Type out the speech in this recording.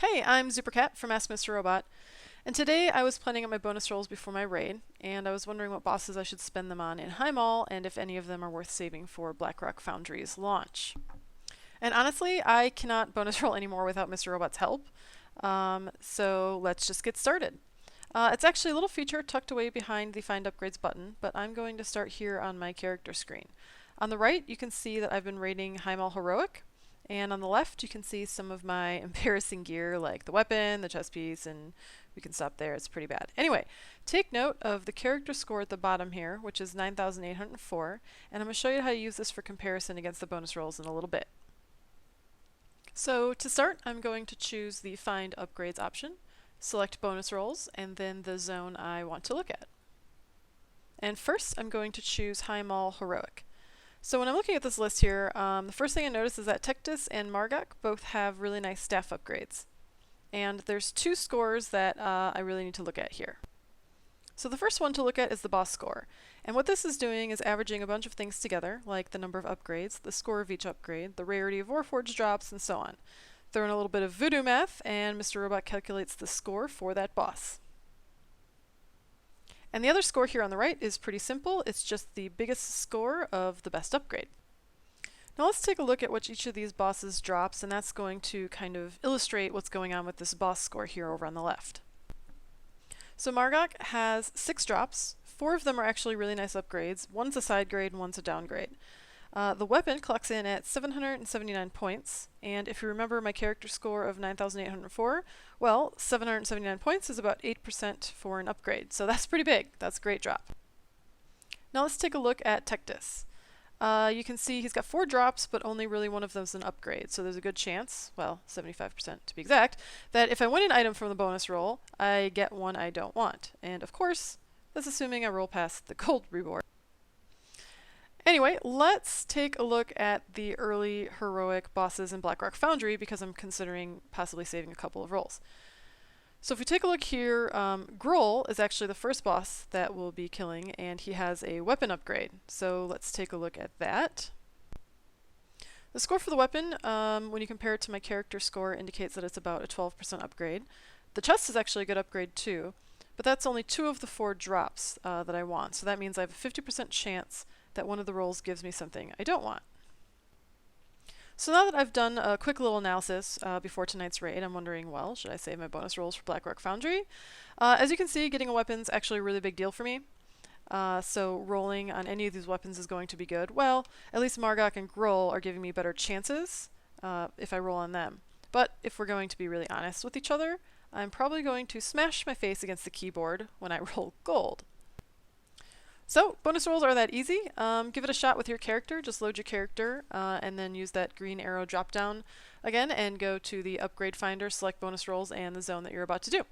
Hey, I'm Supercat from AskMrRobot, and today I was planning out my bonus rolls before my raid, and I was wondering what bosses I should spend them on in Highmall, and if any of them are worth saving for Blackrock Foundry's launch. And honestly, I cannot bonus roll anymore without Mr. Robot's help, so let's just get started. It's actually a little feature tucked away behind the Find Upgrades button, but I'm going to start here on my character screen. On the right, you can see that I've been raiding Highmall Heroic, and on the left, you can see some of my embarrassing gear, like the weapon, the chest piece, and we can stop there. It's pretty bad. Anyway, take note of the character score at the bottom here, which is 9,804, and I'm going to show you how to use this for comparison against the bonus rolls in a little bit. So to start, I'm going to choose the Find Upgrades option, select bonus rolls, and then the zone I want to look at. And first, I'm going to choose Highmall Heroic. So when I'm looking at this list here, the first thing I notice is that Tectis and Margok both have really nice staff upgrades. And there's two scores that I really need to look at here. So the first one to look at is the boss score. And what this is doing is averaging a bunch of things together, like the number of upgrades, the score of each upgrade, the rarity of Warforged drops, and so on. Throw in a little bit of voodoo math, and Mr. Robot calculates the score for that boss. And the other score here on the right is pretty simple. It's just the biggest score of the best upgrade. Now let's take a look at what each of these bosses drops, and that's going to kind of illustrate what's going on with this boss score here over on the left. So Margok has 6 drops. 4 of them are actually really nice upgrades. One's a side grade and one's a downgrade. The weapon clocks in at 779 points, and if you remember my character score of 9,804, well, 779 points is about 8% for an upgrade, so that's pretty big. That's a great drop. Now let's take a look at Tectis. You can see he's got 4 drops, but only really one of them is an upgrade, so there's a good chance, well, 75% to be exact, that if I win an item from the bonus roll, I get one I don't want. And of course, that's assuming I roll past the gold reward. Anyway, let's take a look at the early heroic bosses in Blackrock Foundry because I'm considering possibly saving a couple of rolls. So if we take a look here, Grohl is actually the first boss that we'll be killing, and he has a weapon upgrade. So let's take a look at that. The score for the weapon, when you compare it to my character score, indicates that it's about a 12% upgrade. The chest is actually a good upgrade too, but that's only 2 of the 4 drops that I want. So that means I have a 50% chance that one of the rolls gives me something I don't want. So now that I've done a quick little analysis before tonight's raid, I'm wondering, well, should I save my bonus rolls for Blackrock Foundry? As you can see, getting a weapon's actually a really big deal for me. So rolling on any of these weapons is going to be good. Well, at least Margok and Grohl are giving me better chances if I roll on them. But if we're going to be really honest with each other, I'm probably going to smash my face against the keyboard when I roll gold. So, bonus rolls are that easy. Give it a shot with your character. Just load your character and then use that green arrow drop down again and go to the upgrade finder, select bonus rolls and the zone that you're about to do.